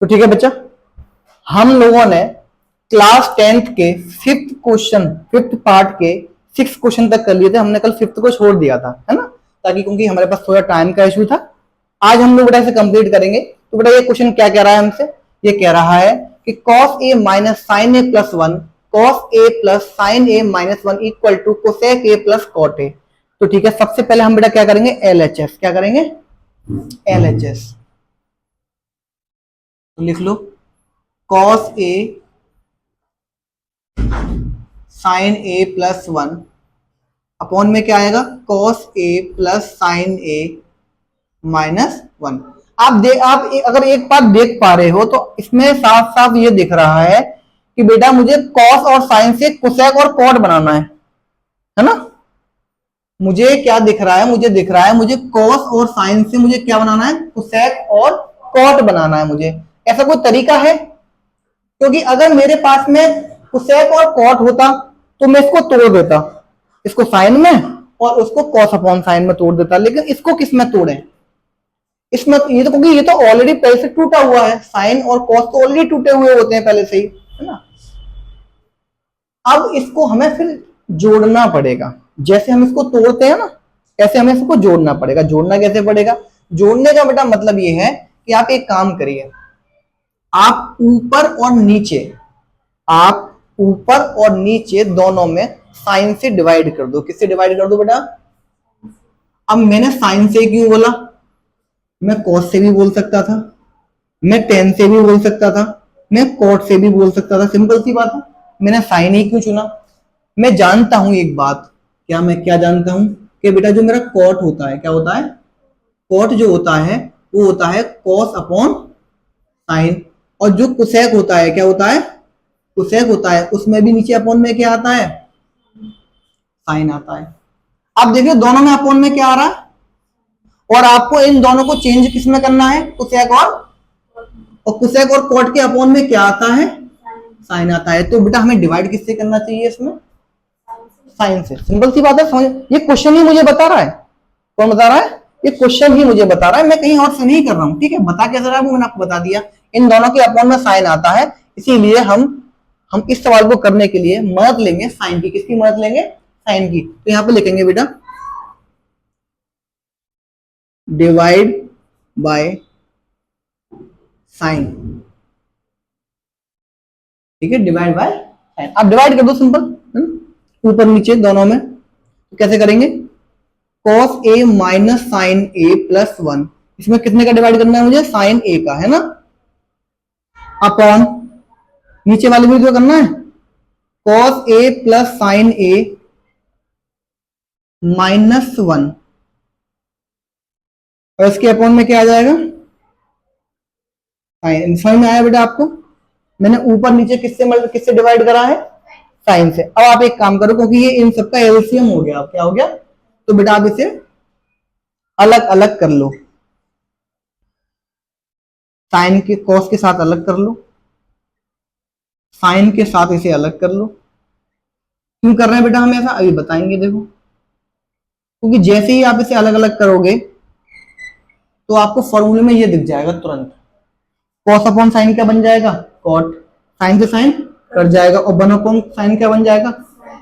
तो ठीक है बच्चा, हम लोगों ने क्लास 10th के फिफ्थ पार्ट के 6 क्वेश्चन तक कर लिए थे। हमने कल 5th को छोड़ दिया था, है ना, ताकि क्योंकि हमारे पास थोड़ा टाइम का इशू था। आज हम लोग बेटा इसे कंप्लीट करेंगे। तो बेटा ये क्वेश्चन क्या कह रहा है हमसे? ये कह रहा है कि cos a minus sine A plus one cos a plus sine A minus one equal to cosec A plus cot A. तो ठीक है, सबसे पहले हम बेटा क्या करेंगे? LHS। क्या करेंगे? LHS। तो लिख लो cos a sine A plus one upon में क्या आएगा? cos a plus sine A minus one. आप अगर एक बात देख पा रहे हो तो इसमें साफ साफ ये दिख रहा है कि बेटा मुझे cos और sin से कोसेक और कॉट बनाना है ना। मुझे क्या दिख रहा है? मुझे दिख रहा है मुझे cos और sin से मुझे क्या बनाना है? कोसेक और कॉट बनाना है मुझे। ऐसा कोई तरीका है? क्योंकि अगर मेरे पास में कोसेक और कॉट होता तो मैं इसको तोड़ देता, इसको साइन में और उसको कॉस अपॉन साइन में तोड़ देता, लेकिन इसको किस में तोड़े? इसमें ये तो, क्योंकि ये तो ऑलरेडी पहले से टूटा हुआ है, साइन और कॉस तो ऑलरेडी टूटे हुए होते हैं पहले से ही, है ना। अब इसको हमें फिर जोड़ना पड़ेगा। जैसे हम इसको तोड़ते हैं ना, ऐसे हमें इसको जोड़ना पड़ेगा। जोड़ना कैसे पड़ेगा? जोड़ने का बेटा मतलब ये है कि आप एक काम करिए, आप ऊपर और नीचे दोनों में साइन से डिवाइड कर दो। किससे डिवाइड कर दो बेटा? अब मैंने साइन से क्यों बोला? मैं कॉस से भी बोल सकता था, मैं टेन से भी बोल सकता था, मैं कॉट से भी बोल सकता था। सिंपल सी बात है, मैंने साइन ही क्यों चुना? मैं जानता हूं एक बात। क्या मैं क्या जानता हूं? कि बेटा जो मेरा कॉट होता है, क्या होता है? कॉट जो होता है वो होता है कॉस अपॉन साइन। और जो कोसेक होता है, क्या होता है? कोसेक होता है, उसमें भी नीचे अपॉन में क्या आता है? साइन आता है। अब देखिए दोनों में अपॉन में क्या आ रहा है, और आपको इन दोनों को चेंज किस में करना है? कोसेक और कोसेक और कॉट के अपॉन में क्या आता है? साइन आता है। तो बेटा हमें डिवाइड किससे करना चाहिए? इसमें साइन से। सिंपल सी बात है, समझ। ये क्वेश्चन ही मुझे बता रहा है। कौन बता रहा है? ये क्वेश्चन ही मुझे बता रहा है, मैं कहीं और से नहीं कर रहा हूं। ठीक है, बता कैसे रहा है वो मैंने आपको बता दिया। इन दोनों के अपॉन में साइन आता है, इसीलिए हम इस सवाल को करने के लिए मदद लेंगे साइन की। किसकी मदद लेंगे? साइन की। तो यहां पे लिखेंगे बेटा डिवाइड बाय साइन। ठीक है, डिवाइड बाय साइन। आप डिवाइड कर दो सिंपल, ऊपर नीचे दोनों में। तो कैसे करेंगे? cos a minus sine A plus one, इसमें कितने का डिवाइड करना है मुझे? साइन ए का, है ना, अपॉन नीचे वाले भी तो करना है cos a plus sine A minus one, और इसके अपॉन में क्या आ जाएगा? साइन। समझ में आया बेटा आपको? मैंने ऊपर नीचे किससे डिवाइड करा है? साइन से। अब आप एक काम करो, क्योंकि ये इन सबका एलसीएम हो गया। क्या हो गया? तो बेटा आप इसे अलग अलग कर लो, साइन के कॉस के साथ अलग कर लो, साइन के साथ इसे अलग कर लो। क्यों कर रहे हैं बेटा हम ऐसा? अभी बताएंगे, देखो। क्योंकि जैसे ही आप इसे अलग अलग करोगे तो आपको फॉर्मूले में ये दिख जाएगा तुरंत। कॉस अपॉन साइन क्या बन जाएगा? कॉट। साइन से साइन कट जाएगा, और वन अपॉन साइन क्या बन जाएगा?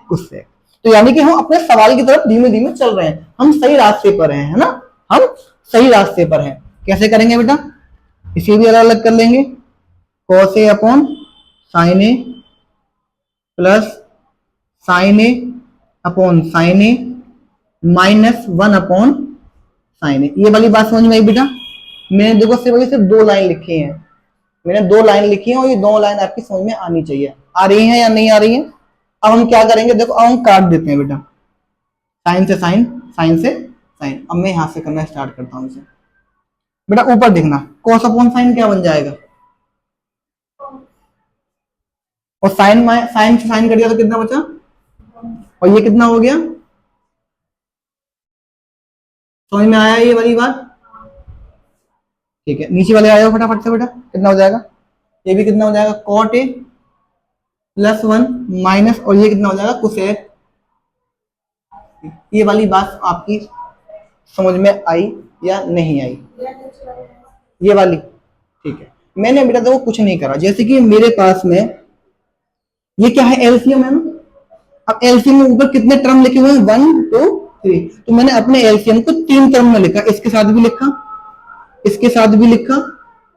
कोसेक। तो यानी कि हम अपने सवाल की तरफ धीमे धीमे चल रहे हैं, हम सही रास्ते पर हैं, है ना। हम सही रास्ते पर हैं। कैसे करेंगे बेटा? इसे भी अलग अलग कर लेंगे। Cos A upon sine A plus sine A upon sine A minus one upon sine ए। ये वाली बात समझ में आई बेटा? मैंने देखो सिर्फ दो लाइन लिखी है, मैंने दो लाइन लिखी है, और ये दो लाइन आपकी समझ में आनी चाहिए। आ रही है या नहीं आ रही है? अब हम क्या करेंगे? देखो अब हम काट देते हैं बेटा, साइन से साइन, साइन से साइन। अब मैं यहां से करना स्टार्ट करता हूं इसे। बेटा ऊपर देखना, कॉस अपॉन साइन क्या बन जाएगा? और साइन से साइन कर दिया तो कितना बचा? और ये कितना हो गया? समझ में आया ये वाली बात? ठीक है, नीचे वाले आ जाओ फटाफट से बेटा। कितना हो जाएगा? ये भी कितना हो जाएगा? Cot A plus one minus, और ये कितना हो जाएगा? कोसेक। ये वाली बात आपकी समझ में आई या नहीं आई? ये वाली? ठीक है। मैंने बेटा देखो कुछ नहीं करा, जैसे कि मेरे पास में ये क्या है, एलसीएम है ना। अब एलसीएम में ऊपर कितने टर्म लिखे हुए हैं, 1 2 3, तो मैंने अपने एलसीएम को 3 टर्म में लिखा, इसके साथ भी लिखा, इसके साथ भी लिखा,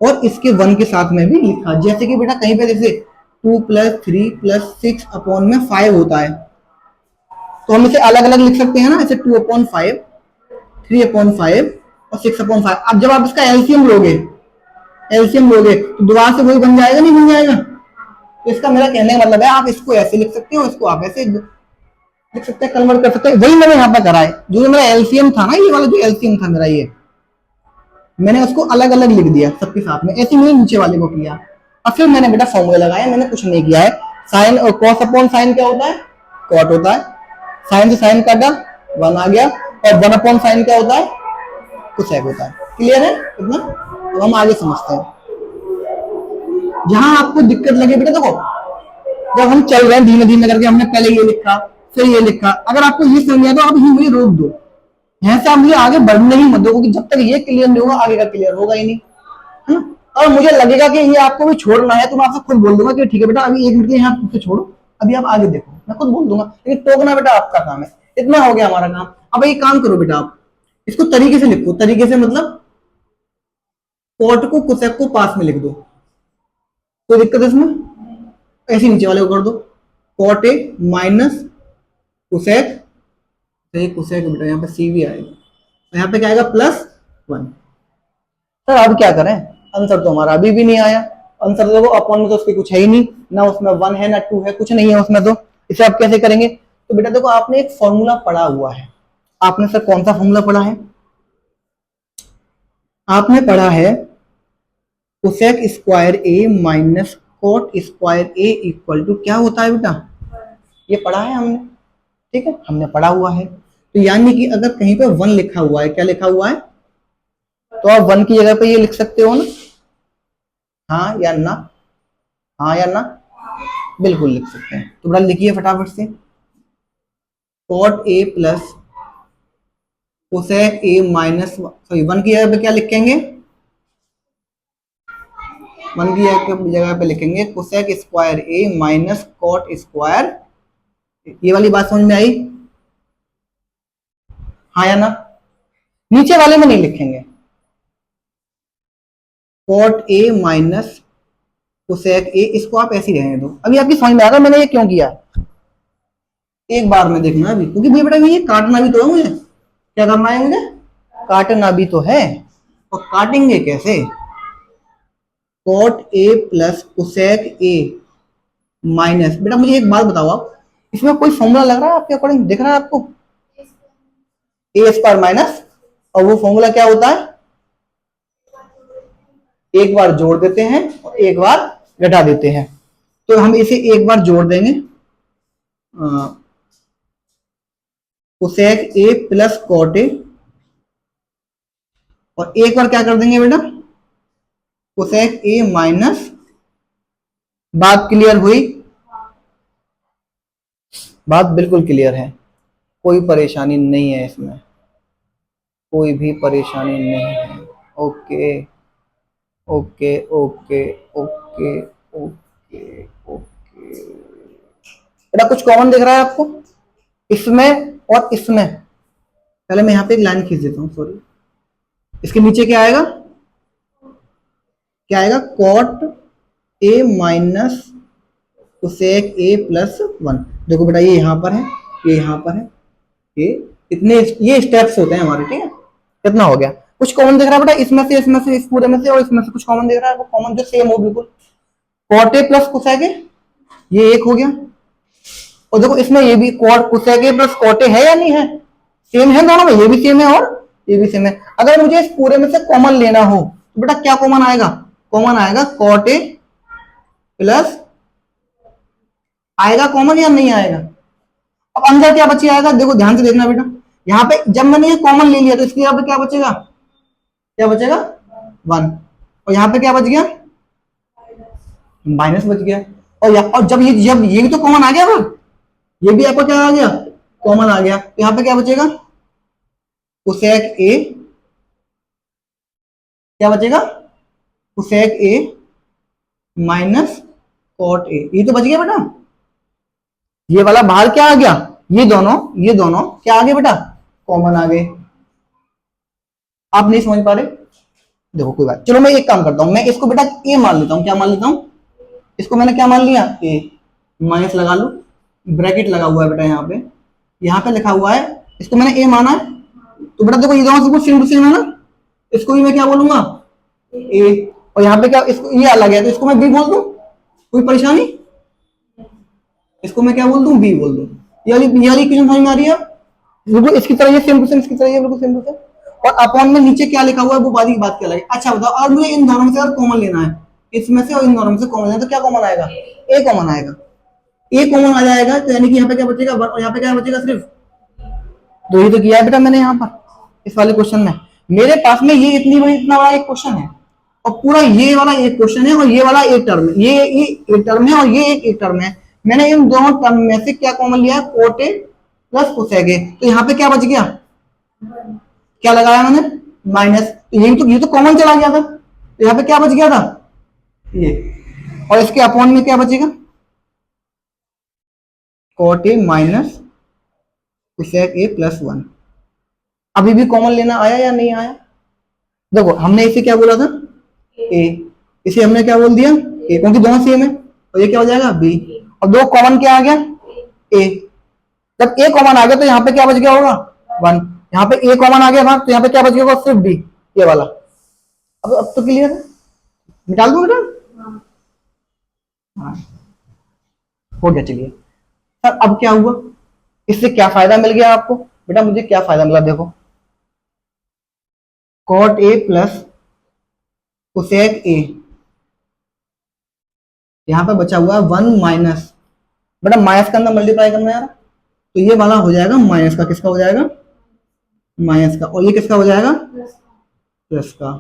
और इसके 1 के साथ में भी लिखा। जैसे कि बेटा कहीं पे जैसे 2 + 3 + 6 अपॉन में 5 होता है, तो हम इसे अलग अलग लिख सकते हैं ना, ऐसे 2/5, 3/5 और 6/5। अब जब आप इसका एलसीएम लोगे, तो दोबारा से वही बन जाएगा, नहीं बन जाएगा। तो इसका मेरा कहने का मतलब है, आप इसको ऐसे लिख सकते हो, इसको आप ऐसे लिख सकते हैं, कन्वर्ट कर सकते हैं। वही मैंने यहाँ पे करा है, जो मेरा एलसीएम था ना, ये वाला जो एलसीएम था मेरा, ये मैंने उसको अलग अलग लिख दिया सबके साथ में, ऐसे मैंने नीचे वाले को किया। और फिर मैंने बेटा फॉर्मूला लगाया, मैंने कुछ नहीं किया है। साइन और कॉस अपॉन साइन क्या होता है, कॉट होता है। साइन से साइन काटा, 1 आ गया, और 1 अपॉन साइन क्या होता है, कोसेक होता है। क्लियर है इतना? तो हम आगे समझते हैं। जहां आपको दिक्कत लगे बेटा देखो, जब हम चल रहे हैं धीमे धीमे करके, हमने पहले ये लिखा फिर ये लिखा, अगर आपको ये समझ आया तो आप ही मुझे रोक दो, यहाँ से आप मुझे आगे बढ़ने ही मत दो, क्योंकि जब तक ये क्लियर नहीं होगा आगे का क्लियर होगा ही नहीं, है ना। और मुझे लगेगा कि ये आपको भी छोड़ना है, तो मैं आपसे खुद बोल दूंगा कि ठीक है बेटा अभी 1 मिनट के यहाँ से छोड़ो, अभी आप आगे देखो, मैं खुद बोल दूंगा, लेकिन टोकना बेटा आपका काम है। इतना हो गया हमारा काम। अब एक काम करो बेटा, आप इसको तरीके से लिखो, तरीके से मतलब कॉट को कोसेक को पास में लिख दो, कोई दिक्कत है इसमें? ऐसे नीचे वाले को कर दो, cot A minus cosec, cosec बेटा यहाँ पे सी भी आएगा, तो यहाँ पे क्या आएगा, +1। सर अब क्या करें, आंसर तो हमारा अभी भी नहीं आया। आंसर देखो अपॉन में तो उसके कुछ है ही नहीं, ना उसमें 1 है ना 2 है, कुछ नहीं है उसमें, तो इसे आप कैसे करेंगे? तो बेटा देखो आपने एक फॉर्मूला पढ़ा हुआ है, आपने सर कौन सा फॉर्मूला पढ़ा है? आपने पढ़ा है cosec square A minus cot square A equal to क्या होता है बेटा, ये पढ़ा है हमने, ठीक है, हमने पढ़ा हुआ है। तो यानी कि अगर कहीं पे 1 लिखा हुआ है, क्या लिखा हुआ है, तो आप 1 की जगह पे ये लिख सकते हो ना, हाँ या ना, हाँ या ना, बिल्कुल लिख सकते हैं। तो बड़ा लिखिए फटाफट से, cot A plus cosec A minus, sorry 1 की जगह पे क्या लिखेंगे, 1 की जगह पे लिखेंगे cosec square A minus cot square, ये वाली बात समझ में आई, हाँ या ना? नीचे वाले में नहीं लिखेंगे, cot A minus cosec A, इसको आप ऐसे ही रहने दो। अभी आपकी समझ में आएगा मैंने ये क्यों किया, एक बार में देखना अभी, क्योंकि भाई बेटा ये काटना भी तो है मुझे, क्या करना है मुझे, काटना भी तो है, और काटेंगे कैसे, cot A plus cosec A minus, बेटा मुझे एक बात बताओ आप, इसमें कोई फॉर्मूला लग रहा है आपके अकॉर्डिंग, दिख रहा है आपको, ए स्क्वायर माइनस, और वो फॉर्मूला क्या होता है, एक बार जोड़ देते हैं और एक बार घटा देते हैं। तो हम इसे एक बार जोड़ देंगे, cosec A plus cot A, और एक बार क्या कर देंगे बेटा, कोसेक ए माइनस, बात क्लियर हुई, बात बिल्कुल क्लियर है, कोई परेशानी नहीं है इसमें, कोई भी परेशानी नहीं है। Okay okay okay okay okay okay, बेटा कुछ कॉमन दिख रहा है आपको इसमें और इसमें? पहले मैं यहाँ पे एक लाइन खींच देता हूँ, सॉरी, इसके नीचे क्या आएगा, क्या आएगा, cot A minus cosec A plus 1। देखो बेटा ये यहाँ पर है, ये यहाँ पर है, ये इतने ये स्टेप्स होते हैं हमारे, ठीक है। कितना हो गया, कुछ कॉमन दिख रहा है बेटा इसमें से, इसमें से, इस पूरे में से, और इसमें से कुछ कॉमन दिख रहा है, वो कॉमन जो सेम हो बिल्कुल, cot A plus cosec A, ये एक हो गया, और देखो इसमें ये भी cot cosec A plus cot A है या नहीं है, सेम है दोनों में, ये भी सेम है और ये भी सेम है। अगर मुझे इस पूरे में से कॉमन लेना हो तो बेटा क्या कॉमन आएगा, कॉमन आएगा कॉट ए प्लस, आएगा कॉमन या नहीं आएगा? अब अंदर क्या बची आएगा, देखो ध्यान से देखना बेटा, यहाँ पे जब मैंने ये कॉमन ले लिया तो इसके यहाँ पे क्या बचेगा, क्या बचेगा, 1, और यहाँ पे क्या बच गया, माइनस बच गया, और जब ये भी तो कॉमन आ गया ना, ये भी आपका क्या आ गया, कॉमन आ गया, तो यहाँ पे क्या बचेगा, कोसेक ए, क्या बचेगा, cosec A minus cot A, ये तो बच गया बेटा। ये वाला बाहर क्या आ गया, ये दोनों क्या आ गए बेटा, कॉमन आ गए। आप नहीं समझ पा रहे, देखो कोई बात, चलो मैं एक काम करता हूं, मैं इसको बेटा ए मान लेता हूं। क्या मान लेता हूं, इसको मैंने क्या मान लिया, ए। माइनस लगा लो, ब्रैकेट लगा हुआ है बेटा यहाँ पे लिखा हुआ है, इसको मैंने ए माना है। तो बेटा देखो ये दोनों से कुछ सेम टू सेम है ना, इसको भी मैं क्या बोलूंगा, ए। और यहाँ पे क्या, इसको ये अलग है तो इसको मैं बी बोल दूं, कोई परेशानी, इसको मैं क्या बोल दूं, बी बोल दूं। ये वाली इक्वेशन समझ में आ रही है, बिल्कुल इसकी तरह ये सेम टू सेम, इसकी तरह ये बिल्कुल सेम टू सेम। और अपॉन में नीचे क्या लिखा हुआ है वो बात की बात क्या लगे। अच्छा बताओ, और मुझे इन दोनों में से अगर कॉमन लेना है, इसमें से और इन दोनों में से कॉमन लेना है, तो क्या कॉमन आएगा, ए कॉमन आएगा। ए कॉमन आ जाएगा तो यानी कि यहाँ पे क्या बचेगा, और यहाँ पे क्या बचेगा सिर्फ, तो ये तो किया है बेटा मैंने यहाँ पर इस वाले क्वेश्चन में। मेरे पास में ये इतनी बड़ी, इतना बड़ा एक क्वेश्चन है, और पूरा ये वाला एक क्वेश्चन है, और ये वाला एक टर्म है, ये एक टर्म है, और ये एक टर्म है। मैंने इन दोनों टर्म में से क्या कॉमन लिया है, कोट ए प्लस कोसेक ए। तो यहाँ पे क्या बच गया, क्या लगाया मैंने, माइनस। ये तो कॉमन चला गया था, तो यहाँ पे क्या बच गया था, ये। और इसके अपॉन में क्या बचेगा, cot A minus cosec A plus 1। अभी भी कॉमन लेना आया या नहीं आया, देखो हमने इसे क्या बोला था, ए, इसे हमने क्या बोल दिया, ए, क्योंकि दोनों सेम है। और ये क्या हो जाएगा, बी, और दो कॉमन क्या आ गया, ए। जब ए कॉमन आ गया तो यहाँ पे क्या बच गया होगा, 1। यहाँ पे ए कॉमन आ गया भाग, तो यहाँ पे क्या बच गया होगा, सिर्फ बी, ये वाला। अब तो क्लियर है, निकाल दो बेटा, हाँ हो गया। चलिए सर अब क्या हुआ, इससे क्या फायदा मिल गया आपको, बेटा मुझे क्या फायदा मिला, देखो cot A plus cosec A, यहाँ पे बचा हुआ है 1 माइनस, बेटा माइनस का अंदर मल्टीप्लाई करना है यार, तो ये वाला हो जाएगा माइनस का, किसका हो जाएगा, माइनस का, और ये किसका हो जाएगा, प्लस का,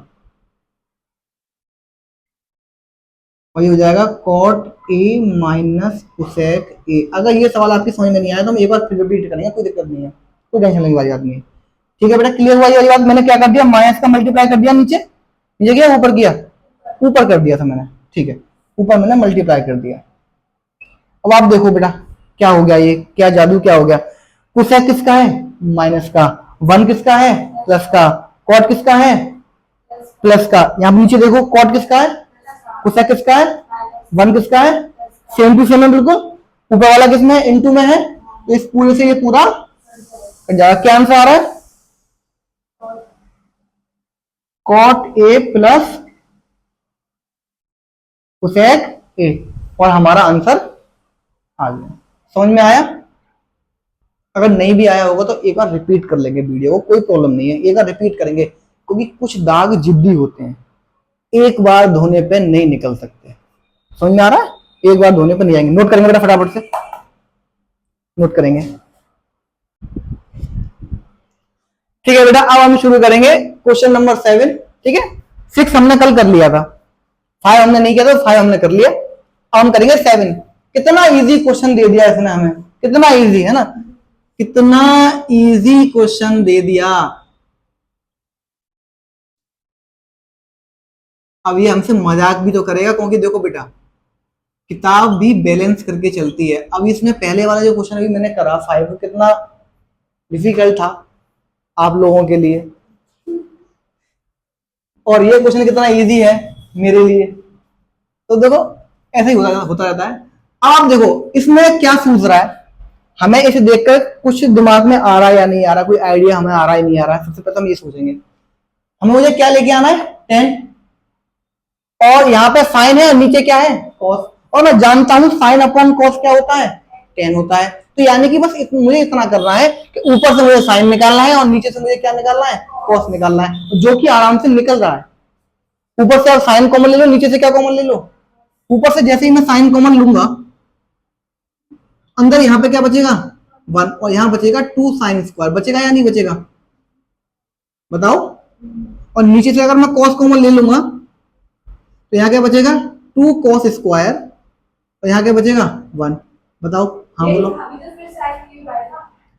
और ये हो जाएगा cot A minus cosec A. अगर ये सवाल आपकी समझ में नहीं आया तो हम एक बार फिर रिपीट करेंगे, कोई दिक्कत नहीं है, कोई टेंशन लेने वाली बात नहीं है। ठीक है बेटा, क्लियर हुआ ये वाली बात। मैंने क्या कर दिया, माइनस का मल्टीप्लाई कर दिया, नीचे नीचे क्या, ऊपर किया, ऊपर कर दिया था मैंने, ठीक है, ऊपर मैंने मल्टीप्लाई कर दिया। अब आप देखो बेटा क्या हो गया, ये क्या जादू क्या हो गया, कोसेक किसका है, माइनस का, 1 किसका है, प्लस का, कॉट किसका है, प्लस का। यहाँ नीचे देखो कॉट किसका है, कोसेक किसका है, 1 किसका है, सेम टू सेम है बिल्कुल। ऊपर वाला किसमें है, इनटू में है, तो इस पूरे से ये पूरा क्या आंसर आ रहा है, cot A plus cosec A, और हमारा आंसर आ गया। समझ में आया, अगर नहीं भी आया होगा तो एक बार रिपीट कर लेंगे वीडियो को, कोई प्रॉब्लम नहीं है, एक बार रिपीट करेंगे, क्योंकि कुछ दाग जिद्दी होते हैं, एक बार धोने पे नहीं निकल सकते। समझ में आ रहा है, एक बार धोने पे नहीं आएंगे। नोट करेंगे बेटा, फटाफट से नोट करेंगे। ठीक है बेटा, अब हम शुरू करेंगे क्वेश्चन नंबर 7। ठीक है, 6 हमने कल कर लिया था, 5 हमने नहीं किया था, 5 हमने कर लिया। अब हम करेंगे 7। कितना इजी क्वेश्चन दे दिया इसने हमें, कितना इजी है ना, कितना इजी क्वेश्चन दे दिया। अब ये हमसे मजाक भी तो करेगा, क्योंकि देखो बेटा किताब भी बैलेंस करके चलती है। अब इसमें पहले वाला जो क्वेश्चन अभी मैंने करा 5, कितना डिफिकल्ट था आप लोगों के लिए, और ये क्वेश्चन कितना इजी है मेरे लिए। तो देखो ऐसे ही होता रहता है। अब आप देखो इसमें क्या सूझ रहा है, हमें इसे देखकर कुछ दिमाग में आ रहा है या नहीं आ रहा, कोई आइडिया हमें आ रहा है नहीं आ रहा है। सबसे पहले हम ये सोचेंगे, हमें मुझे क्या लेके आना है, 10, और यहाँ पे साइन है और नीचे क्या है, कॉस, और मैं जानता हूं साइन अपॉन कॉस क्या होता है, 10 होता है। तो यानी कि बस मुझे इतना करना है कि ऊपर से मुझे साइन निकालना है और नीचे से मुझे क्या निकालना है, कॉस निकालना है, जो कि आराम से निकल रहा है। ऊपर से आप साइन कॉमन ले लो, नीचे से क्या कॉमन ले लो, ऊपर से जैसे ही मैं साइन कॉमन लूंगा, अंदर यहाँ पे क्या बचेगा, 1, और यहाँ बचेगा 2 साइन स्क्वायर, बचेगा या नहीं बचेगा, बताओ। और नीचे से अगर मैं कॉस कॉमन ले लूंगा तो यहाँ क्या बचेगा, 2 कॉस स्क्वायर, और यहाँ क्या बचेगा, 1। बताओ, हाँ बोलो,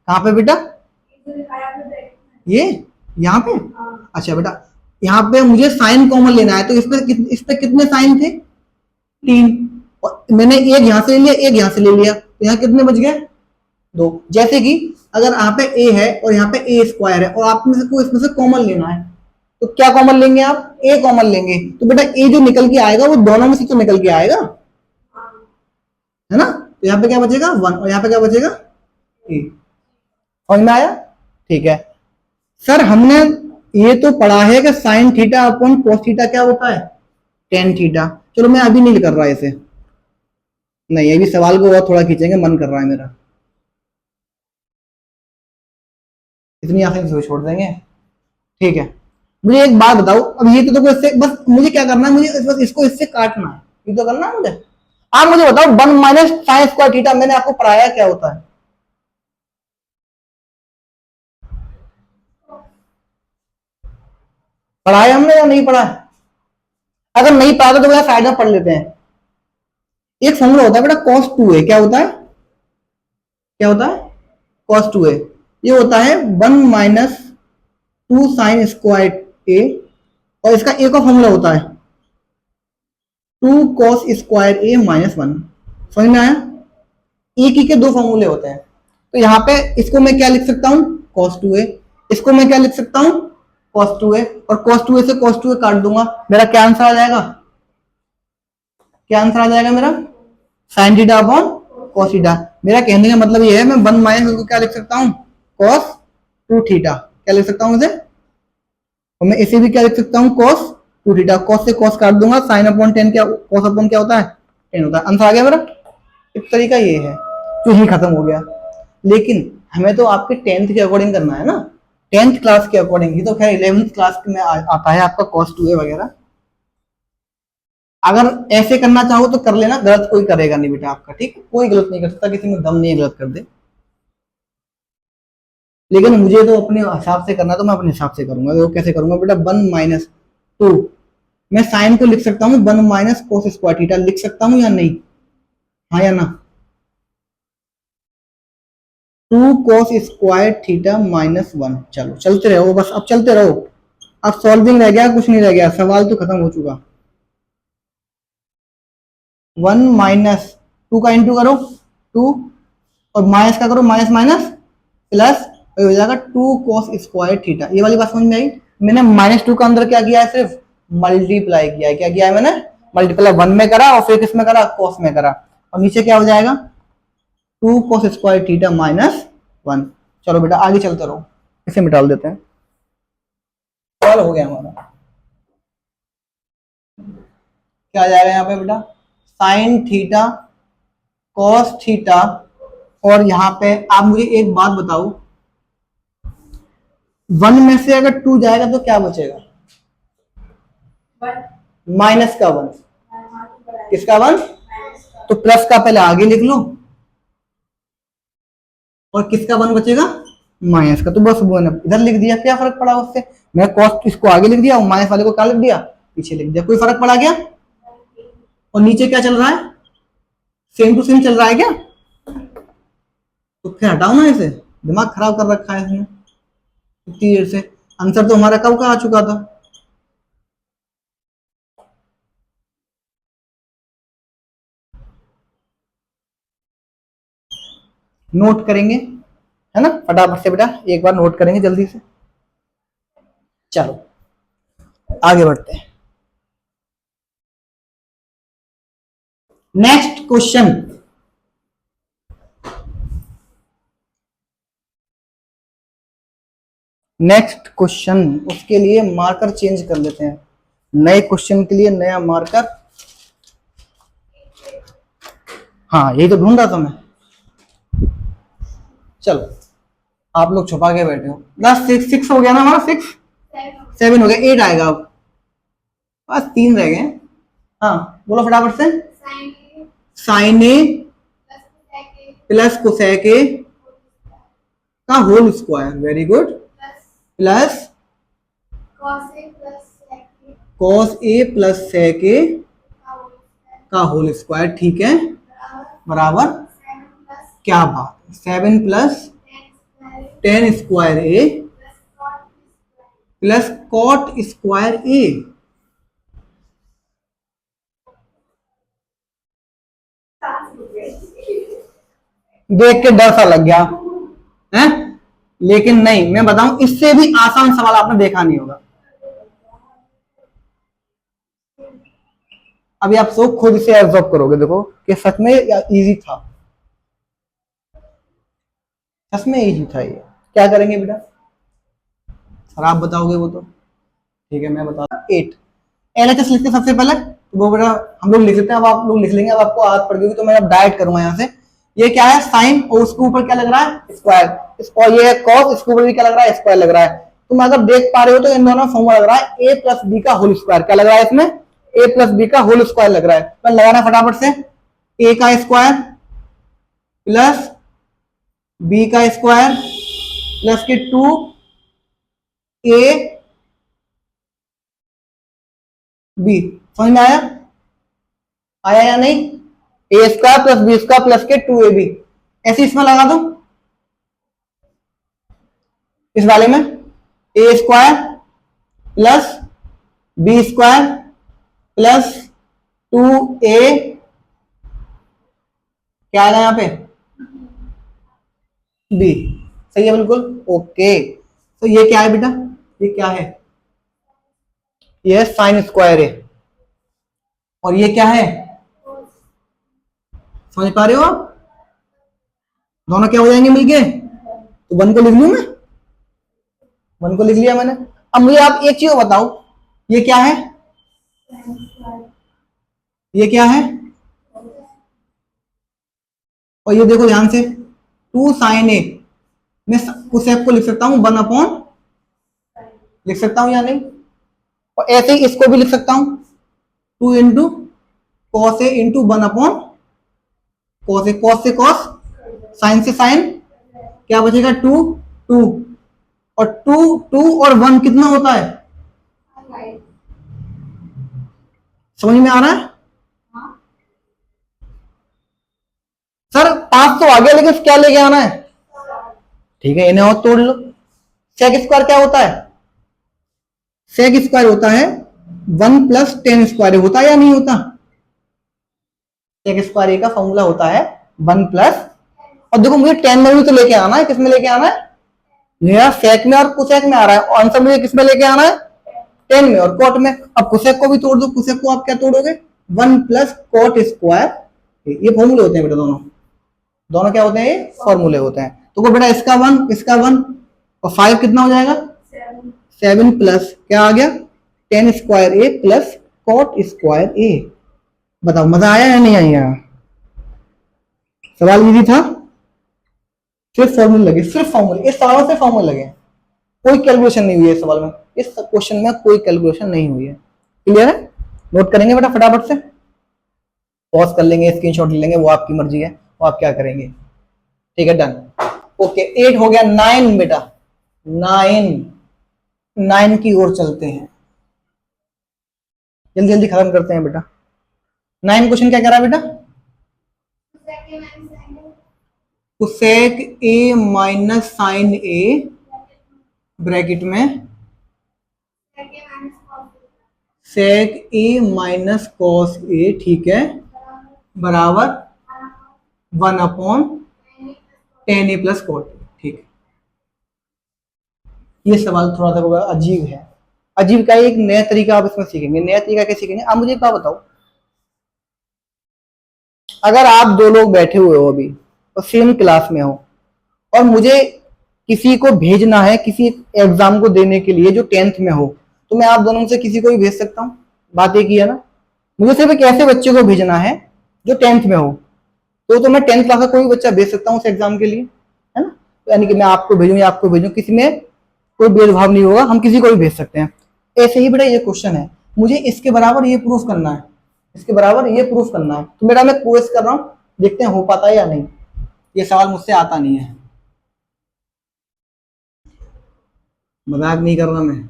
कहाँ पे बेटा, ये यहाँ पे, अच्छा बेटा यहाँ पे मुझे साइन कॉमन लेना है, तो इस पे कितने साइन थे, 3, और मैंने एक यहां से ले लिया, एक यहां से ले लिया, तो यहाँ कितने बच गए? 2। जैसे कि अगर यहाँ पे a है और यहाँ पे a स्क्वायर है और आप में से कोई इसमें से कॉमन लेना है, तो क्या कॉमन लेंगे आप? a कॉमन लेंगे, तो बेटा a जो निकल के आएगा वो दोनों में से तो निकल के आएगा, है ना? तो यहाँ पे क्या बचेगा? 1, और यहाँ पे क्या बचेगा? a। समझ में आया? ठीक है सर, हमने ये तो पढ़ा है कि sine theta upon cos theta क्या होता है? Tan theta. चलो मैं अभी नहीं कर रहा इसे, नहीं अभी सवाल को और थोड़ा खींचेंगे, मन कर रहा है मेरा, इतनी आसानी से छोड़ देंगे। ठीक है, मुझे एक बात बताओ, अब ये तो देखो इससे बस मुझे क्या करना है, मुझे बस इसको इससे काटना है, ये तो करना है मुझे। आप मुझे बताओ 1 माइनस साइन स्क्वायर थीटा मैंने आपको पढ़ाया क्या होता है? पढ़ाया हमने या नहीं पढ़ा? अगर नहीं पढ़ा तो भैया साइड में पढ़ लेते हैं। एक फॉर्मूला होता है बेटा cos 2a, क्या होता है? क्या होता है? cos 2a, ये होता है 1 माइनस 2 साइन स्क्वायर a, और इसका a का फॉर्मूला होता है 2 cos स्क्वायर a माइनस 1। समझ में आया? एक ही के दो फॉर्मूले होते हैं, तो यहाँ पे इसको मैं क्या लिख सकता हूँ? cos 2a। इसको मैं क्या लिख सकता हूँ? cos 2a, और cos 2a से cos 2a काट दूंगा, मेरा क्या आंसर आ जाएगा? क्या आंसर आ जाएगा मेरा? Sine theta upon cos theta. मेरा कहने का मतलब ये है, मैं 1 माइनस को क्या लिख सकता हूँ? cos 2 theta. क्या लिख सकता हूँ इसे? और मैं इसे भी क्या लिख सकता हूँ? cos 2 theta. cos से cos काट दूंगा, साइन अपॉन टेन क्या, cos अपॉन क्या होता है? 10 होता है। आंसर आ गया मेरा। एक तरीका ये है, तो ही खत्म हो गया। लेकिन हमें तो आपके 10th के अकॉर्डिंग करना है ना, 10th क्लास के अकॉर्डिंग ही, तो खैर 11th क्लास में आता है आपका cos 2a वगैरह। अगर ऐसे करना चाहो तो कर लेना, गलत कोई करेगा नहीं बेटा आपका, ठीक? कोई गलत नहीं कर सकता, किसी में दम नहीं है गलत कर दे। लेकिन मुझे तो अपने हिसाब से करना, तो मैं अपने हिसाब से करूंगा। तो कैसे करूंगा बेटा? 1 माइनस 2, मैं साइन को लिख सकता हूँ 1 माइनस कोस स्क्वायर थीटा, लिख सकता हूँ या नहीं? हाँ या ना? 2 cos स्क्वायर थीटा माइनस 1। चलो चलते रहो बस, अब चलते रहो। अब सॉल्विंग रह गया, कुछ नहीं रह गया, सवाल तो खत्म हो चुका। 1 माइनस 2 का इंटू करो 2, और माइनस का करो माइनस माइनस प्लस, हो जाएगा 2 cos स्क्वायर थीटा। ये वाली बात समझ में आई? मैंने -2 का अंदर क्या किया है? सिर्फ मल्टीप्लाई किया है। क्या किया है मैंने? मल्टीप्लाई 1 में करा और फिर किस में करा? cos में करा। और नीचे क्या हो जाएगा? 2 cos स्क्वायर थीटा माइनस 1। चलो बेटा आगे चलते रहो, इसे मिटा देते हैं, सवाल हो गया हमारा। क्या आ जाएगा यहाँ पे बेटा? साइन थीटा कॉस थीटा, और यहाँ पे आप मुझे एक बात बताओ, 1 में से अगर 2 जाएगा तो क्या बचेगा? माइनस का 1। किसका 1? तो प्लस का पहले आगे लिख लो, और किसका 1 बचेगा? माइनस का। तो बस वो इधर लिख दिया, क्या फर्क पड़ा उससे? मैं कॉस इसको आगे लिख दिया और माइनस वाले को क्या लिख दिया? पीछे लिख दिया। कोई फर्क पड़ा क्या? और नीचे क्या चल रहा है? सेम टू सेम चल रहा है क्या? तो फिर हटाओ ना इसे, दिमाग खराब कर रखा है इसने इतनी देर से। आंसर तो हमारा कब का आ चुका था। नोट करेंगे, है ना? फटाफट से बेटा एक बार नोट करेंगे जल्दी से। चलो आगे बढ़ते हैं। नेक्स्ट क्वेश्चन, नेक्स्ट क्वेश्चन, उसके लिए मार्कर चेंज कर लेते हैं, नए क्वेश्चन के लिए नया मार्कर। हाँ यही तो ढूंढ रहा था मैं। चलो आप लोग छुपा के बैठे हो। लास्ट 6 हो गया ना हमारा? 6 7 हो गया, 8 आएगा अब, बस 3 रह गए। हाँ बोलो फटाफट से। Sine A plus cosec a का whole square, very good, plus cos a plus sec a का होल स्क्वायर, ठीक है, बराबर। क्या बात, 7 plus 10 square a plus cot square a. देख के डर सा लग गया है, लेकिन नहीं, मैं बताऊं इससे भी आसान सवाल आपने देखा नहीं होगा। अभी आप सब खुद से एब्जॉर्ब करोगे, देखो कि सच में इजी था, सच में इजी था ये। क्या करेंगे बेटा, सर आप बताओगे वो तो ठीक है, मैं बता 8 LHS लिखते सबसे पहले, तो वो बेटा हम लोग लिख लेते हैं, अब आप लोग लिख लेंगे, अब आपको आदत पड़ गई तो मैं अब डायरेक्ट करूंगा यहाँ से। ये क्या है, साइन, और उसके ऊपर क्या लग रहा है, स्क्वायर, स्क्वायर, ये कॉस, इसके ऊपर भी क्या लग रहा है, स्क्वायर लग रहा है। तुम अगर देख पा रहे हो तो इन दोनों फॉर्मूला लग रहा है a प्लस बी का होल स्क्वायर, क्या लग रहा है इसमें, a प्लस बी का होल स्क्वायर लग रहा है। तो लगाना फटाफट से, a का स्क्वायर प्लस b का स्क्वायर प्लस के 2a b, समझ में आया, आया या नहीं, a square plus b square plus के 2ab, ऐसे इसमें लगा दो, इस वाले में a square plus b square plus 2a, क्या आएगा यहाँ पे, बी, सही है बिल्कुल, ओके। तो ये क्या है बेटा, ये क्या है, ये साइन स्क्वायर है, और ये क्या है, समझ पा रहे हो आप, दोनों क्या हो जाएंगे मिलके, तो 1 को लिख लूं मैं, 1 को लिख लिया मैंने। अब मुझे आप एक चीज बताओ, ये क्या है, ये क्या है, और ये देखो ध्यान से 2 साइन ए, मैं कोसेक को लिख सकता हूं 1 अपॉन, लिख सकता हूं या नहीं, और ऐसे ही इसको भी लिख सकता हूं 2 into cos A into 1 upon cos A, cos से कॉस, साइन से साइन, क्या बचेगा 2 2, और 2 2 और 1 कितना होता है, समझ में आ रहा है, सर 5 तो आ गया लेकिन क्या लेके आना है, ठीक है इन्हें और तोड़ लो। सेक स्क्वायर क्या होता है, सेक स्क्वायर होता है 1 प्लस टेन स्क्वायर, होता है या नहीं होता, सेक स्क्वायर का फॉर्मूला होता है 1 प्लस, और देखो मुझे 10 में भी तो लेके आना है, किसमें लेके आना है, मेरा सेक में और कुसेक में आ रहा है, आंसर मुझे किसमें लेके आना है, 10 में और कॉट में। अब कुसेक को भी तोड़ दो, कुसेक को आप क्या तोड़ोगे, 1 प्लस कॉट स्क्वायर, ये फॉर्मूले होते हैं बेटा, दोनों दोनों क्या होते हैं, ये फॉर्मूले होते हैं। तो बेटा इसका 1 इसका 1 और 5 कितना हो जाएगा, 7 प्लस क्या आ गया, 10 square a plus cot square ए। बताओ मजा आया या नहीं आया, सवाल इजी था, सिर्फ फॉर्मूले लगे, सिर्फ फॉर्मूले, इस सवाल से फॉर्मूले लगे, कोई कैलकुलेशन नहीं हुई है इस सवाल में, इस क्वेश्चन में कोई कैलकुलेशन नहीं हुई है। क्लियर है, नोट करेंगे बेटा फटाफट से, पॉज कर लेंगे, स्क्रीनशॉट ले लेंगे, वो आपकी मर्जी है, वो आप क्या करेंगे, ठीक है डन। ओके 8 हो गया, 9 बेटा, 9 की ओर चलते हैं, जल्दी जल्दी खत्म करते हैं बेटा। 9 क्वेश्चन क्या कह रहा है बेटा, cosec A minus sine A bracket में sec A minus cos A, ठीक है, बराबर 1 अपॉन 10 ए प्लस कॉट, ठीक। ये सवाल थोड़ा सा अजीब है, अजीब का एक नया तरीका आप इसमें सीखेंगे, नया तरीका क्या सीखेंगे आप मुझे क्या बताओ, अगर आप 2 लोग बैठे हुए हो अभी और सेम क्लास में हो, और मुझे किसी को भेजना है किसी एग्जाम को देने के लिए जो 10th में हो, तो मैं आप दोनों में से किसी को भी भेज सकता हूँ, बात एक ही है ना, मुझे सिर्फ एक ऐसे बच्चे को भेजना है जो 10th में हो, तो मैं 10th क्लास का कोई बच्चा भेज सकता हूँ उस एग्जाम के लिए, है ना, तो यानी कि मैं आपको भेजूं या आपको भेजूं, किसी में कोई भेदभाव नहीं होगा, हम किसी को भी भेज सकते हैं। ऐसे ही बेटा ये क्वेश्चन है, मुझे इसके बराबर ये प्रूफ करना है, इसके बराबर ये प्रूफ करना है, तो बेटा मैं कोशिश कर रहा हूं, देखते हैं हो पाता है या नहीं, ये सवाल मुझसे आता नहीं है, मजाक नहीं कर रहा मैं।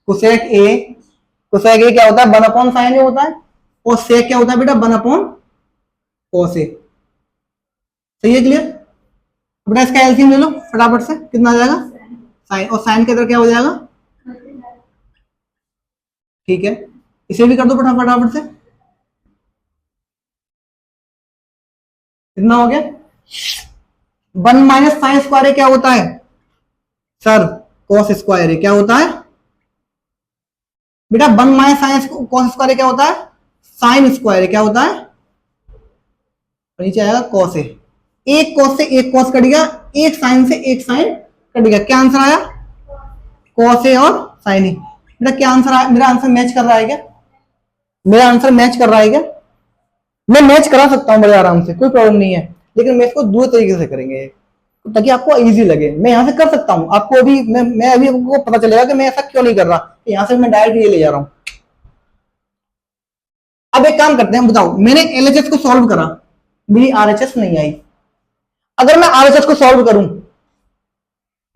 कोसेक ए क्या होता है, 1 अपॉन साइन ए होता है, और सेक क्या होता है बेटा, 1 अपॉन कॉस ए, सही है क्लियर, बेटा इसका एलसीएम ले लो फटाफट से, कितना आ जाएगा, साइन, और साइन के अंदर क्या हो जाएगा, ठीक है, इसे भी कर दो फटाफट से, कितना हो गया? 1 - sin² क्या होता है सर? cos स्क्वायर क्या होता है बेटा? 1 - sin cos² क्या होता है? साइन स्क्वायर क्या होता है? नीचे आएगा cos ए। एक cos से एक cos कट गया, एक साइन से एक साइन कट गया, क्या आंसर आया? cos ए और sin ए। बेटा क्या आंसर आया? मेरा आंसर मैच कर रहा है क्या? मेरा आंसर मैच कर रहा है क्या? मैं मैच करा सकता हूं बड़े आराम से, कोई प्रॉब्लम नहीं है, लेकिन मैं इसको दो तरीके से करेंगे ताकि आपको इजी लगे। मैं यहां से कर सकता हूं, आपको अभी मैं अभी आपको पता चलेगा कि मैं ऐसा क्यों नहीं कर रहा। यहां से मैं डायरेक्ट ये ले जा रहा हूं। अब एक काम करते हैं, बताओ मैंने एलएचएस को सॉल्व करा, मेरी आरएचएस नहीं आई। अगर मैं आरएचएस को सॉल्व करूं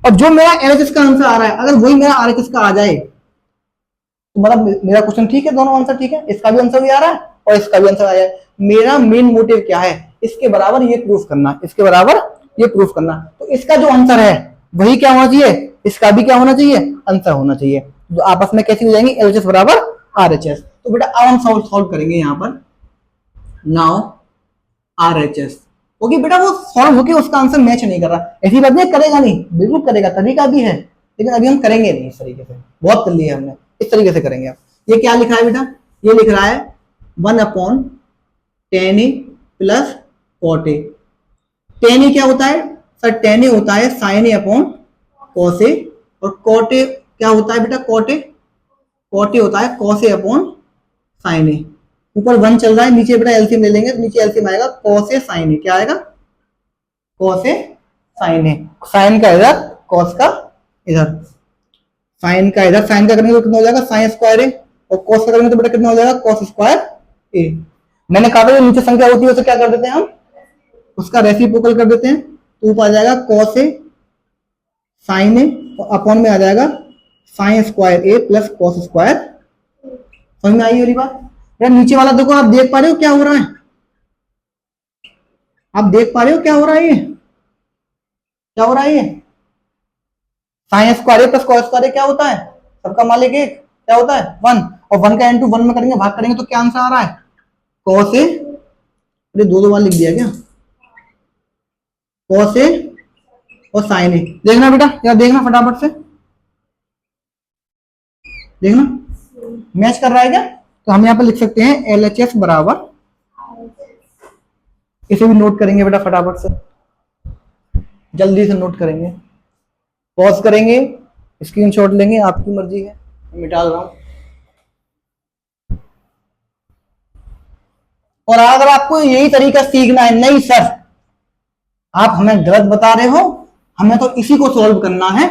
और जो मेरा एलएचएस का आंसर आ रहा है अगर वही मेरा आरएचएस का आ जाए तो मतलब मेरा क्वेश्चन ठीक है, दोनों आंसर ठीक है, इसका भी आंसर भी आ रहा है और इसका भी आंसर आ जाए। मेरा मेन मोटिव क्या है? इसके बराबर ये प्रूफ करना, इसके बराबर ये प्रूफ करना। तो इसका जो आंसर है वही क्या होना चाहिए, इसका भी क्या होना चाहिए? आंसर होना चाहिए। तो आपस में कैसी हो जाएंगे? एलएचएस बराबर आरएचएस। तो बेटा अब हम सॉल्व करेंगे यहां पर। नाउ आरएचएस ओके बेटा, वो सॉल्व होके उसका आंसर मैच नहीं कर रहा, ऐसी बात नहीं, करेगा नहीं, बिल्कुल करेगा, तरीका भी है, लेकिन अभी हम करेंगे नहीं इस तरीके से, बहुत कर लिया हमने, इस तरीके से करेंगे। ये क्या लिखा है बेटा? ये लिख रहा है 1/tan A plus cot A। tan A क्या होता है सर? tan A होता है sin A cos A, और cot A क्या होता है बेटा? cot A होता है cos A sin A। ऊपर 1 चल रहा है, नीचे बेटा एलसीएम ले लेंगे, तो नीचे एलसीएम आएगा cos A sin A। क्या आएगा? cos A sin A। Sine का इधर, cos का इधर। साइन का इधर, साइन का करेंगे तो कितना हो जाएगा? sin स्क्वायर A, और cos का करेंगे तो बेटा कितना हो जाएगा? cos square A। मैंने कहा था नीचे संख्या होती है उसे क्या कर देते हैं हम? उसका रेसिप्रोकल कर देते हैं, तो ऊपर आ जाएगा cos A sin A और अपॉन में आ जाएगा sin square A plus cos square. समझ में आई वाली बात? यार नीचे वाला देखो, आप देख पा रहे हो क्या हो रहा है? आप देख पा रहे हो क्या हो रहा है? ये क्या हो रहा है? ये sine square plus cos square क्या होता है? सबका मालिक एक, क्या होता है? 1, और 1 का इनटू 1 में करेंगे, भाग करेंगे तो क्या आंसर आ रहा है? cos A। अरे दो बार लिख दिया क्या? cos A और sin A। देखना बेटा, यार देखना फटाफट से, देखना मैच कर रहा है क्या? तो हम यहाँ पे लिख सकते हैं LHS बराबर, इसे भी नोट करेंगे बेटा फटाफट से, जल्दी से नोट करेंगे, पॉज करेंगे, स्क्रीनशॉट लेंगे, आपकी मर्जी है, मिटा रहा हूं। और अगर आपको यही तरीका सीखना है, नहीं सर आप हमें गलत बता रहे हो, हमें तो इसी को सॉल्व करना है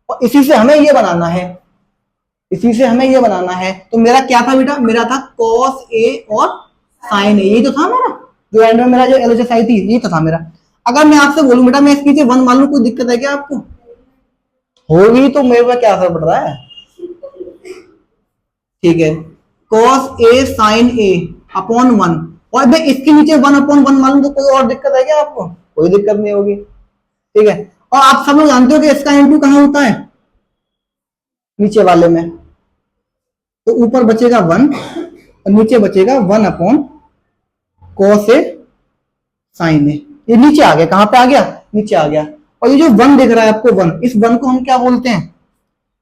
और इसी से हमें ये बनाना है, इसी से हमें ये बनाना है। तो मेरा क्या था बेटा? मेरा था cos A और sin A, यही तो था मेरा, जो एंड में मेरा जो एलएचएस आई थी, ये तो था मेरा। अगर मैं आपसे बोलूं बेटा मैं इसके नीचे 1 मान लूं, कोई दिक्कत है क्या आपको? होगी तो मेरे पर क्या असर पड़ रहा है? ठीक है, cos A sin A upon 1, और मैं इसके नीचे 1/1 मान लूं तो कोई और दिक्कत है क्या आपको? कोई दिक्कत नहीं होगी, ठीक है। और आप सब लोग जानते हो कि इसका इनटू कहां होता है? नीचे वाले में। तो ऊपर बचेगा 1 और नीचे बचेगा 1/cos A sin A। ये नीचे आ गया, कहां पे आ गया? नीचे आ गया। और ये जो 1 दिख रहा है आपको 1, इस 1 को हम क्या बोलते हैं?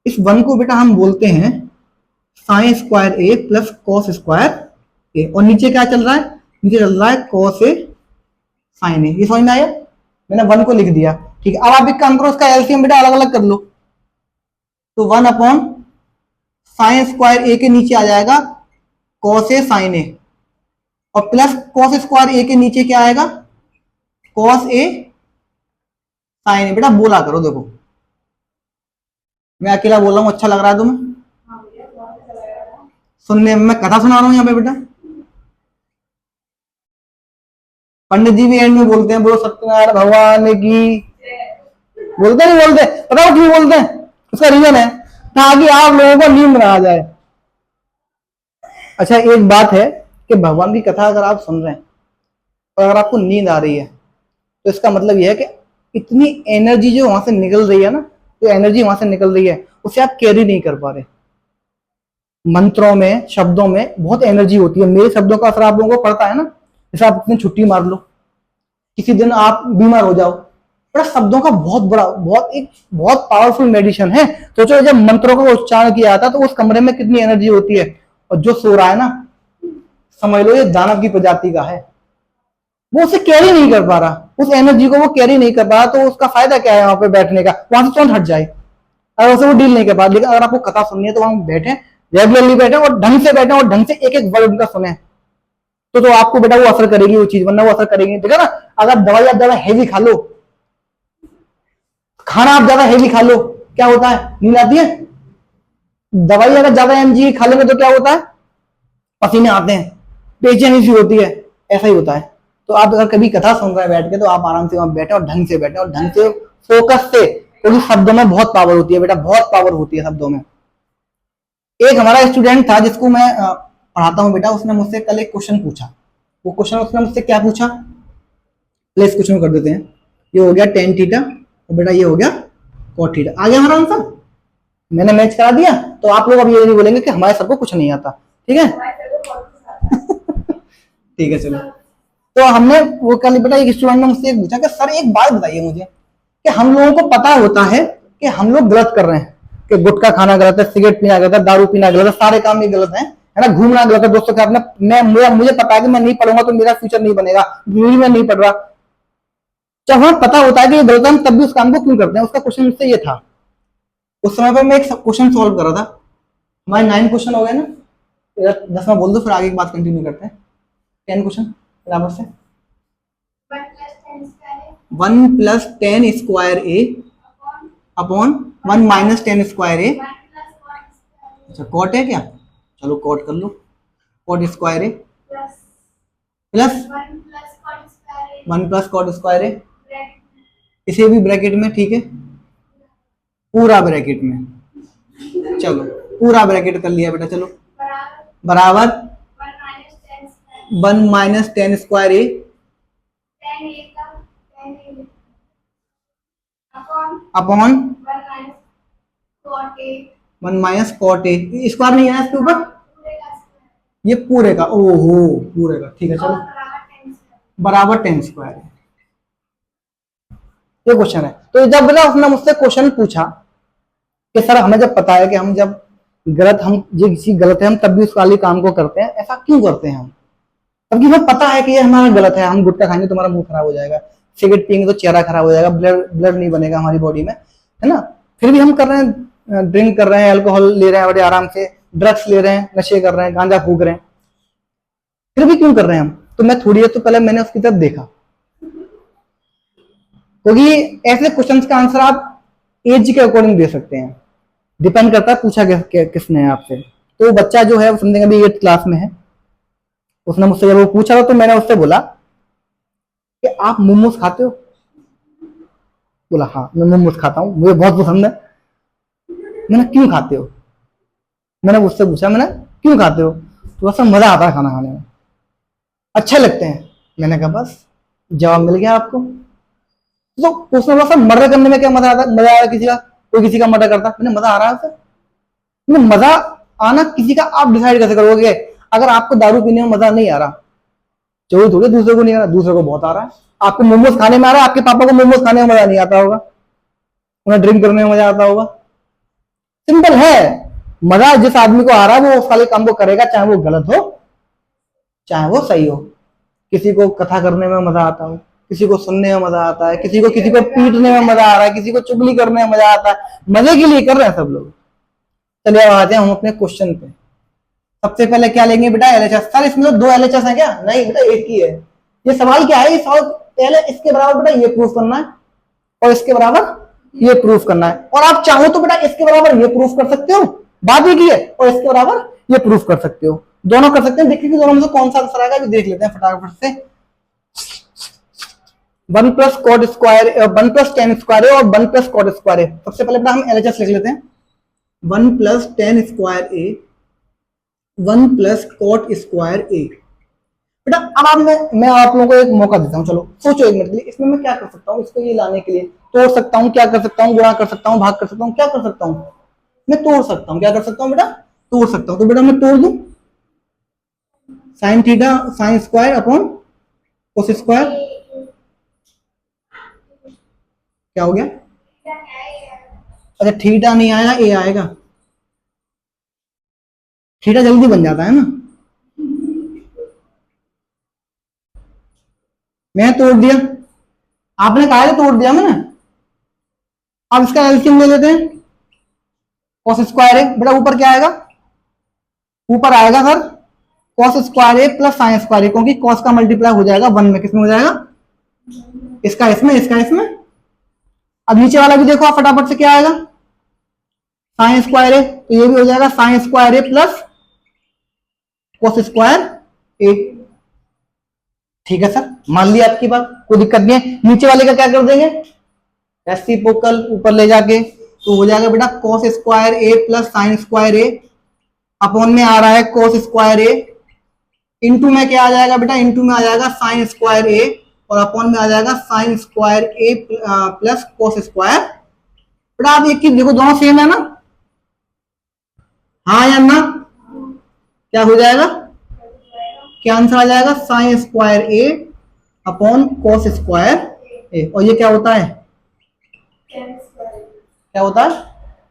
इस 1 को बेटा हम बोलते हैं sin square A plus cos square A। और नीचे क्या चल रहा है? नीचे चल रहा है cos A sin A। ये समझ में आया? मैंने 1 को लिख दिया, ठीक है। अब आप एक काम करो, उसका एलसीएम बेटा अलग अलग कर लो। तो 1/sin स्क्वायर A के नीचे आ जाएगा cos A sin A, और प्लस cos स्क्वायर A के नीचे क्या आएगा? cos A sin A। बेटा बोला करो, देखो मैं अकेला बोल रहा हूं, अच्छा लग रहा है तुम्हें सुनने में? मैं कथा सुना रहा हूं यहाँ पे बेटा। पंडित जी भी एंड में बोलते हैं बोलो सत्यनारायण भगवान की, बोलते नहीं बोलते? पता है क्यों बोलते हैं? उसका रीजन है ताकि आप लोगों को नींद ना आ जाए। अच्छा एक बात है कि भगवान की कथा अगर आप सुन रहे हैं और अगर आपको नींद आ रही है तो इसका मतलब यह है कि इतनी एनर्जी जो वहां से निकल रही है ना, जो एनर्जी वहां से निकल रही है उसे आप कैरी नहीं कर पा रहे। मंत्रों में, शब्दों में बहुत एनर्जी होती है। मेरे शब्दों का असर आप लोगों को पड़ता है ना, जैसे आप इतनी छुट्टी मार लो, किसी दिन आप बीमार हो जाओ, बड़ा शब्दों का बहुत पावरफुल मेडिसिन है। सोचो जब मंत्रों का उच्चारण किया जाता है तो उस कमरे में कितनी एनर्जी होती है, और जो सो रहा है ना, समझ लो ये दानव की प्रजाति का है, वो उसे कैरी नहीं कर पा रहा, उस एनर्जी को वो कैरी नहीं कर पा रहा, तो उसका फायदा क्या है वहां पे बैठने का, वहां से तुरंत हट जाए, अगर उसे वो डील नहीं कर पा। लेकिन अगर आपको कथा सुननी है तो वहां बैठे, रेगुलरली बैठे और ढंग से बैठे और ढंग से एक एक वर्ड उनका सुने, तो आपको बेटा वो असर करेगी वो चीज, वरना वो असर करेगी नहीं। देखा ना, अगर दवाई आप ज्यादा हैवी खा लो, खाना आप ज्यादा हैवी खा लो, क्या होता है, नींद आती है। दवाई अगर ज्यादा एमजी खा लेंगे तो क्या होता है, पसीने आते हैं, बेचैनी सी होती है, ऐसा ही होता है। तो आप अगर कभी कथा सुन रहे हैं बैठ के, तो आप आराम से वहां बैठे और ढंग से बैठे और ढंग से फोकस से, क्योंकि शब्दों में बहुत पावर होती है बेटा, बहुत पावर होती है शब्दों में। एक हमारा स्टूडेंट था जिसको मैं पढ़ाता हूँ बेटा, उसने मुझसे कल एक क्वेश्चन पूछा। वो क्वेश्चन उसने मुझसे क्या पूछा, प्लीज क्वेश्चन कर देते हैं। ये हो गया टेन थीटा और बेटा ये हो गया कॉट थीटा, आ गया हमारा आंसर, मैंने मैच करा दिया। तो आप लोग अब ये नहीं बोलेंगे कि हमारे सबको कुछ नहीं आता, ठीक है। ठीक है चलो। तो हमने वो कल बेटा एक स्टूडेंट ने मुझसे पूछा कि सर एक बात बताइए मुझे, कि हम लोगों को पता होता है कि हम लोग गलत कर रहे हैं, कि गुटखा खाना गलत है, सिगरेट पीना गलत है, दारू पीना गलत है, सारे काम ये गलत है ना, घूमना गलत है दोस्तों के साथ में, मुझे पता है कि मैं नहीं पढ़ूंगा तो मेरा फ्यूचर नहीं बनेगा, मैं नहीं पढ़ रहा। जब हमें पता होता है कि ये गलत है, तब भी उस काम को क्यों करते हैं। उसका क्वेश्चन मुझसे ये था, उस समय पर मैं एक क्वेश्चन सॉल्व कर रहा था, हमारे 9 क्वेश्चन हो गए ना, 10वां बोल दो फिर आगे की बात कंटिन्यू करते हैं। 10 क्वेश्चन बराबर से 1 plus 10 square A upon 1 minus 10 square ए। अच्छा कॉट है क्या, चलो कॉट कर लो, cot square a plus 1 plus cot square ए, इसे भी ब्रैकेट में, ठीक है, पूरा ब्रैकेट में, चलो पूरा ब्रैकेट कर लिया बेटा, चलो बराबर 1 minus 10 square A upon 1 minus cot A, square नहीं है इसके ऊपर, ये पूरे का, ओहो पूरे का, ठीक है चलो बराबर 10 स्क्वायर है, ये क्वेश्चन है। तो जब बेटा उसने मुझसे क्वेश्चन पूछा कि सर हमें जब पता है कि हम जब गलत, हम ये किसी गलत है हम तब भी उस वाले काम को करते हैं, ऐसा क्यों करते हैं हम, तबकि हमें पता है कि ये हमारा गलत है, हम गुटखा खाएंगे तो हमारा मुंह खराब हो जाएगा, सिगरेट पियेंगे तो चेहरा खराब हो जाएगा, ब्लड नहीं बनेगा हमारी बॉडी में, है ना, फिर भी हम कर रहे हैं, ड्रिंक कर रहे हैं, अल्कोहल ले रहे हैं बड़े आराम से, ड्रग्स ले रहे हैं, नशे कर रहे हैं, गांजा फूक रहे हैं, फिर भी क्यों कर रहे हैं हम। तो मैं थोड़ी देर तो पहले मैंने उसकी तरफ देखा, क्योंकि ऐसे क्वेश्चंस का आंसर आप एज के अकॉर्डिंग दे सकते हैं, डिपेंड करता है पूछा किसने है आपसे। तो बच्चा जो है समथिंग अभी 8th क्लास में है, उसने मुझसे जब वो पूछा तो मैंने उससे बोला कि आप मोमोज खाते हो, बोला हाँ मैं मोमोज खाता हूँ, मुझे बहुत पसंद है। मैंने क्यों खाते हो, मैंने उससे पूछा, मैंने क्यों खाते हो, तो बस मजा आता है खाना खाने में, अच्छे लगते हैं। मैंने कहा बस जवाब मिल गया आपको। तो उसने बोला सर मर्डर करने में क्या मजा आता, मजा आया किसी का, कोई किसी का मर्डर करता, मैंने मजा आ रहा है सर, मजा आना किसी का आप डिसाइड कैसे करोगे। अगर आपको दारू पीने में मजा नहीं आ रहा, जरूर थोड़ी दूसरे को नहीं आ रहा, दूसरे को बहुत आ रहा है। आपको मोमोज खाने में आ रहा है, आपके पापा को मोमोज खाने में मजा नहीं आता होगा, उन्हें ड्रिंक करने में मजा आता होगा। सिंपल है, मजा जिस आदमी को आ रहा है वो उस वाले काम को करेगा, चाहे वो गलत हो चाहे वो सही हो। किसी को कथा करने में मजा आता हो, किसी को सुनने में मजा आता है, किसी को पीटने में मजा आ रहा है, किसी को चुगली करने में मजा आता है, मजे के लिए कर रहे हैं सब लोग। चलिए अब आते हैं हम अपने क्वेश्चन पे। सबसे पहले क्या लेंगे बेटा, एलएचएस। सर इसमें तो 2 एलएचएस है क्या, नहीं बेटा एक ही है। ये सवाल क्या है, ये सवाल पहले इसके बराबर बेटा ये प्रूफ करना है और इसके बराबर ये प्रूफ करना है, और आप चाहो तो बेटा इसके बराबर ये प्रूफ कर सकते हो, बात एक ही है, और इसके बराबर ये प्रूफ कर सकते हो, दोनों कर सकते हैं। देखिए कि दोनों में से कौन सा आंसर आएगा, देख लेते हैं फटाफट से। 1 plus cot square, 1 plus 10 square और 1 प्लस कॉट स्क्वायर। सबसे पहले बेटा हम एलएचएस लिख लेते हैं, 1 प्लस 10 स्क्वायर ए 1 प्लस कॉट स्क्वायर ए। बेटा अब आप मैं आप लोगों को एक मौका देता हूँ, चलो सोचो एक मिनट के लिए, इसमें मैं क्या कर सकता हूँ, इसको ये लाने के लिए तोड़ सकता हूँ, क्या कर सकता हूँ, गुणा कर सकता हूँ, भाग कर सकता हूँ, क्या कर सकता हूँ, मैं तोड़ सकता हूँ, क्या कर सकता हूँ बेटा, तोड़ सकता हूँ। तो बेटा मैं तोड़ दूं, sine theta sine square upon cos square, क्या हो गया? अच्छा थीटा नहीं आएगा, ए आएगा। थीटा जल्दी बन जाता है ना। मैं तोड़ दिया, आपने कहा था तोड़ दिया मैंने। अब इसका एलसीएम ले लेते हैं। कॉस स्क्वायर है बेटा, ऊपर क्या आएगा? ऊपर आएगा sir cos square a plus sine square ए, क्योंकि कॉस का मल्टीप्लाई हो जाएगा वन में, किसमें हो जाएगा? इसका इसमें, इसका इसमें। अब नीचे वाला भी देखो आप फटाफट से, क्या आएगा? साइन स्क्वायर ए, तो ये भी हो जाएगा sine square a plus cos square ए। ठीक है सर, मान लिया आपकी बात, कोई दिक्कत नहीं है। नीचे वाले का क्या कर देंगे? रेसिप्रोकल ऊपर ले जाके, तो हो जाएगा बेटा cos square a plus sine square A, upon में आ रहा है कॉस स्क्वायर ए, इंटू में क्या आ जाएगा बेटा? इंटू में आ जाएगा साइन स्क्वायर ए, और अपॉन में आ जाएगा sine square a plus cos square. बेटा आप एक चीज देखो, दोनों सेम है ना? हाँ या ना? क्या हो जाएगा? क्या आंसर आ जाएगा? Sine square A upon cos square ए, और ये क्या होता है? क्या होता है?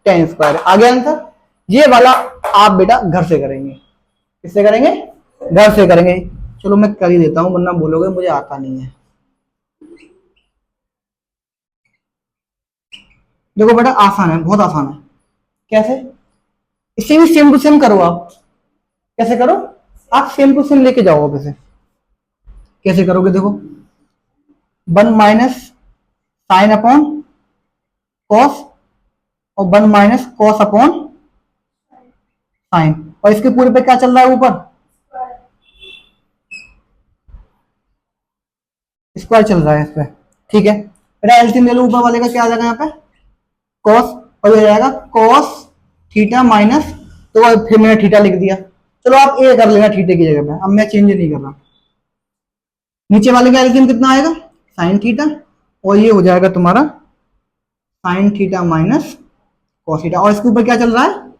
Ten square. आगे आंसर ये वाला आप बेटा घर से करेंगे। किससे करेंगे? घर से करेंगे। चलो मैं कर ही देता हूं, वरना बोलोगे मुझे आता नहीं है। देखो बेटा आसान है, बहुत आसान है। कैसे? इसे भी सेम टू सेम करो आप। कैसे करो? आप सेम टू सेम लेके जाओ आप इसे। कैसे करोगे देखो, one minus sine upon cos, और one minus cos upon sine, और इसके पूरे पे क्या चल रहा है? ऊपर स्क्वायर चल रहा है इस पे। ठीक है बेटा, एलसीएम ले लो, ऊपर वाले का क्या आ जाएगा यहाँ पे? कॉस, और ये जाएगा कॉस थीटा माइनस, तो फिर मैंने थीटा लिख दिया। चलो आप ए कर लेना थीटे की जगह पे, अब मैं चेंज नहीं कर रहा। नीचे वाले का एलसीएम कितना आएगा? साइन थीटा, और ये हो जाएगा तुम्हारा sine theta minus cos theta, और इसके ऊपर क्या चल रहा है?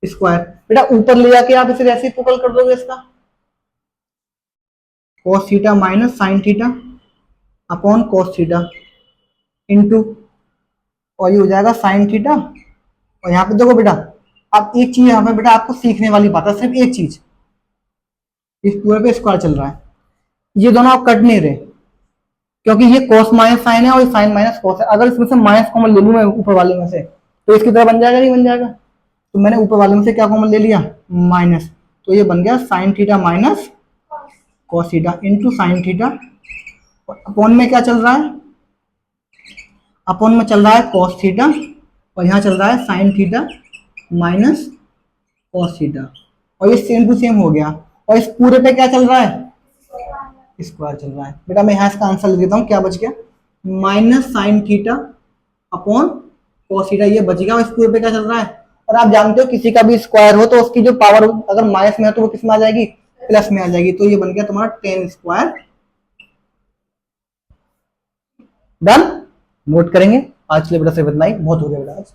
स्क्वायर। बेटा ऊपर ले जाके आप इसे रेसिप्रोकल कर दोगे इसका, cos theta minus sine theta upon cos theta into, और ये हो जाएगा साइन थीटा। और यहाँ पे देखो बेटा, अब एक चीज यहाँ पे बेटा आपको सीखने वाली बात है, सिर्फ एक चीज, इस पूरे पे स्क्वायर चल रहा है, ये दोनों आप कट नहीं रहे, क्योंकि ये कॉस माइनस साइन है और ये साइन माइनस कॉस है। अगर इसमें से माइनस कॉमन ले लूं मैं ऊपर वाले में से, तो इसकी तरह बन जाएगा, नहीं बन जाएगा? तो मैंने ऊपर वाले में से क्या कॉमन ले लिया? माइनस, तो ये बन गया sine theta minus cos theta into sine theta, upon में क्या चल रहा है? अपॉन में चल रहा है कॉस थीटा, और यहाँ चल रहा है sine theta minus cos theta, और ये सेम टू सेम हो गया। और इस पूरे पे क्या चल रहा है? स्क्वायर चल रहा है। बेटा मैं यहाँ इसका आंसर लिख देता हूँ, क्या बच गया? Minus sine theta upon cos theta, ये बच गया। और इस पूरे पे क्या चल रहा है? और आप जानते हो किसी का भी स्क्वायर हो तो उसकी जो पावर अगर माइनस में है तो वो किस में आ जाएगी? प्लस में आ जाएगी। तो ये बन गया तुम्हारा टेन स्क्वायर। डन, नोट करेंगे। आज के लिए बेटा सिर्फ इतना ही, बहुत हो गया बेटा आज।